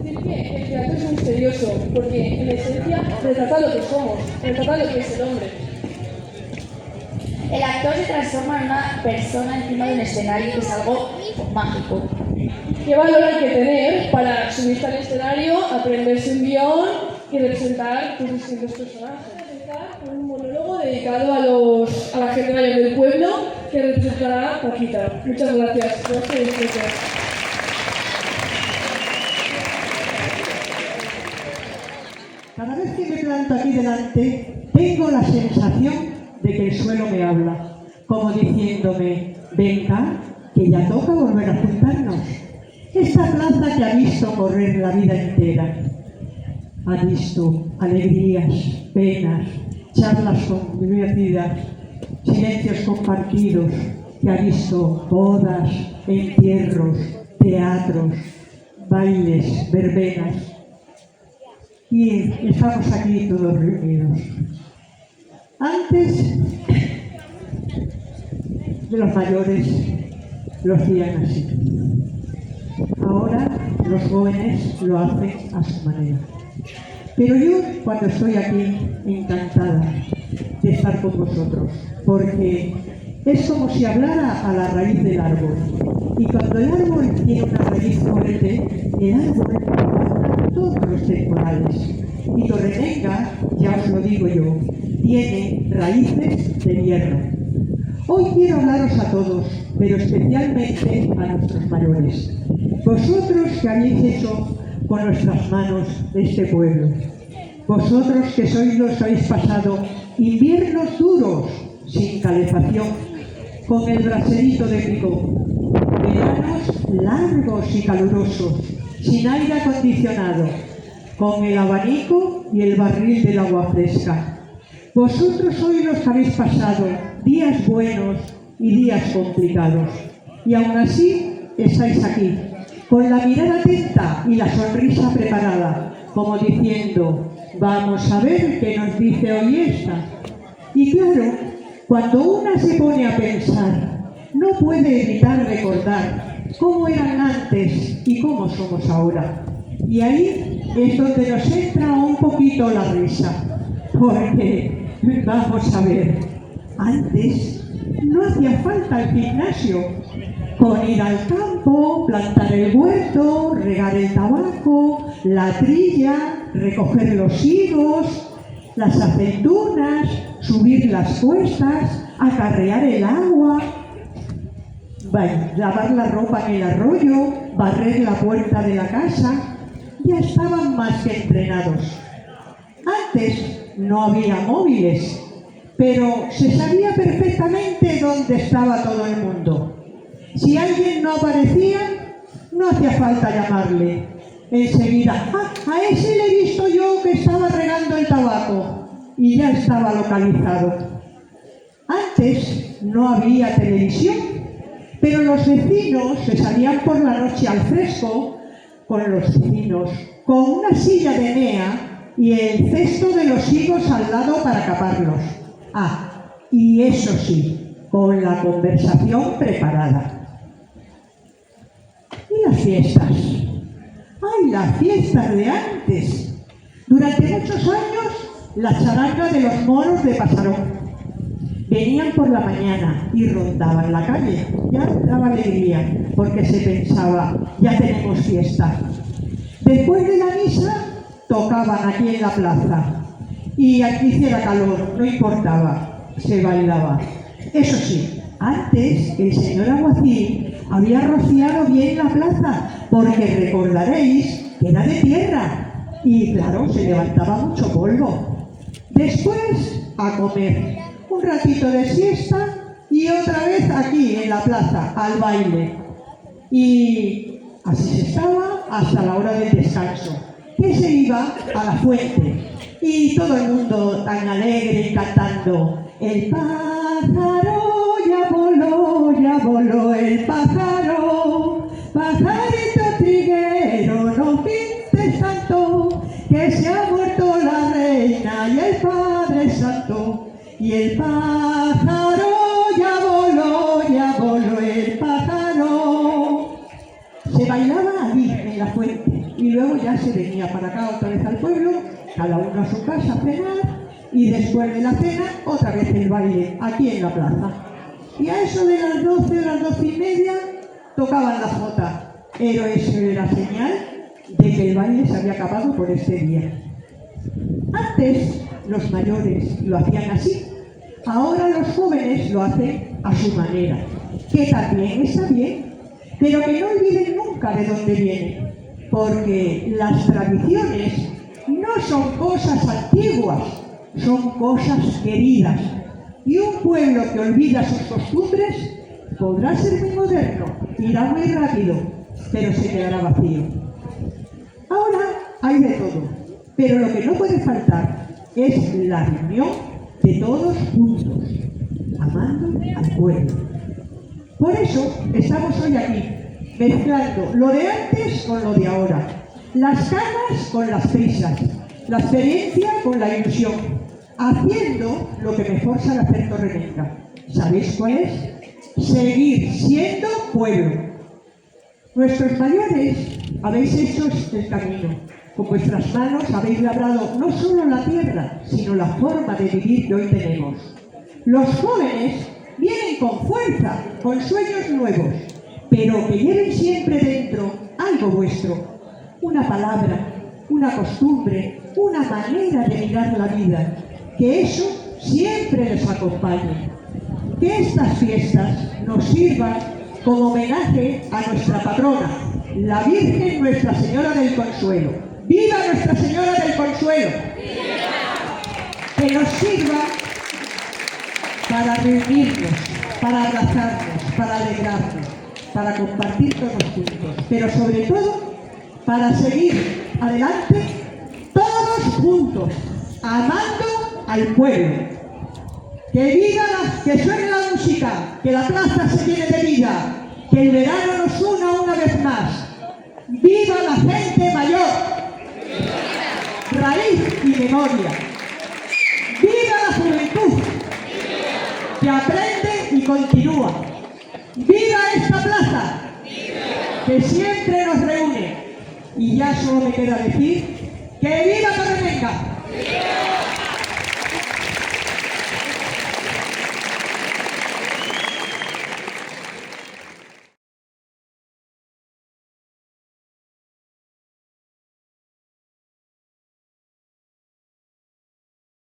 decir que el teatro es misterioso, porque en esencia retrata lo que somos, retrata lo que es el hombre. El actor se transforma en una persona encima de un escenario, que es algo mágico. ¿Qué valor hay que tener para subirse al escenario, aprenderse un guión y representar tus distintos personajes? Empezar con un monólogo dedicado a la gente mayor del pueblo que representará Paquita. Muchas gracias. Cada vez que me planto aquí delante, tengo la sensación de que el suelo me habla, como diciéndome, venga, que ya toca volver a juntarnos. Esta plaza que ha visto correr la vida entera, ha visto alegrías, penas, charlas convertidas, silencios compartidos, que ha visto bodas, entierros, teatros, bailes, verbenas. Y estamos aquí todos reunidos. Antes, de los mayores lo hacían así. Ahora los jóvenes lo hacen a su manera. Pero yo, cuando estoy aquí, encantada de estar con vosotros, porque es como si hablara a la raíz del árbol. Y cuando el árbol tiene una raíz fuerte, el árbol aguanta todos los temporales. Y Torrevenga, ya os lo digo yo, tiene raíces de hierro. Hoy quiero hablaros a todos, pero especialmente a nuestros mayores. Vosotros que habéis hecho con nuestras manos este pueblo. Vosotros que habéis pasado inviernos duros, sin calefacción, con el braserito de picó. Veranos largos y calurosos, sin aire acondicionado, con el abanico y el barril del agua fresca. Vosotros sois los que habéis pasado días buenos y días complicados. Y aún así estáis aquí, con la mirada atenta y la sonrisa preparada, como diciendo, vamos a ver qué nos dice hoy esta. Y claro, cuando una se pone a pensar, no puede evitar recordar cómo eran antes y cómo somos ahora. Y ahí es donde nos entra un poquito la risa, porque, vamos a ver, antes no hacía falta el gimnasio. Con ir al campo, plantar el huerto, regar el tabaco, la trilla, recoger los higos, las aceitunas, subir las cuestas, acarrear el agua, lavar la ropa en el arroyo, barrer la puerta de la casa, ya estaban más que entrenados. Antes no había móviles, pero se sabía perfectamente dónde estaba todo el mundo. Si alguien no aparecía, no hacía falta llamarle. Enseguida, a ese le he visto yo que estaba regando el tabaco, y ya estaba localizado. Antes no había televisión, pero los vecinos se salían por la noche al fresco con los vecinos, con una silla de mea y el cesto de los higos al lado para caparlos. Y eso sí, con la conversación preparada. ¿Y las fiestas? ¡Ay, las fiestas de antes! Durante muchos años, la charanga de los moros de Pasarón. Venían por la mañana y rondaban la calle. Ya daba alegría, porque se pensaba, ya tenemos fiesta. Después de la misa, tocaban aquí en la plaza. Y aquí hiciera calor, no importaba, se bailaba. Eso sí, antes el señor alguacil había rociado bien la plaza, porque recordaréis que era de tierra y claro, se levantaba mucho polvo. Después a comer, un ratito de siesta y otra vez aquí en la plaza, al baile. Y así se estaba hasta la hora del descanso, que se iba a la fuente y todo el mundo tan alegre y cantando el pájaro ya voló el pájaro, pajarito triguero, no pintes tanto, que se ha muerto la reina y el Padre Santo, y el pájaro ya voló el pájaro. Se bailaba allí en la fuente, y luego ya se venía para acá otra vez al pueblo, cada uno a su casa a cenar, y después de la cena otra vez el baile aquí en la plaza. Y a eso de las 12 o las 12:30 tocaban la jota, pero eso era señal de que el baile se había acabado por este día. Antes los mayores lo hacían así, ahora los jóvenes lo hacen a su manera, que también está bien, pero que no olviden nunca de dónde vienen, porque las tradiciones no son cosas antiguas, son cosas queridas, y un pueblo que olvida sus costumbres podrá ser muy moderno, irá muy rápido, pero se quedará vacío. Ahora hay de todo, pero lo que no puede faltar es la reunión de todos juntos, amando al pueblo. Por eso estamos hoy aquí, mezclando lo de antes con lo de ahora, las ganas con las prisas, la experiencia con la ilusión, haciendo lo que mejor sabe hacer Torreblanca. ¿Sabéis cuál es? Seguir siendo pueblo. Nuestros mayores habéis hecho el camino. Con vuestras manos habéis labrado no solo la tierra, sino la forma de vivir que hoy tenemos. Los jóvenes vienen con fuerza, con sueños nuevos, pero que lleven siempre dentro algo vuestro. Una palabra, una costumbre, una manera de mirar la vida. Que eso siempre les acompañe. Que estas fiestas nos sirvan como homenaje a nuestra patrona, la Virgen Nuestra Señora del Consuelo. ¡Viva Nuestra Señora del Consuelo! ¡Viva! Que nos sirva para reunirnos, para abrazarnos, para alegrarnos, para compartir todos juntos, pero sobre todo para seguir adelante todos juntos, amando al pueblo. Que suene la música, que la plaza se llene de vida, que el verano nos una vez más. ¡Viva la gente mayor! Raíz y memoria. ¡Viva la juventud! Que aprende y continúa. ¡Viva esta plaza! Que siempre nos reúne. Y ya solo me queda decir que ¡viva Torreblanca!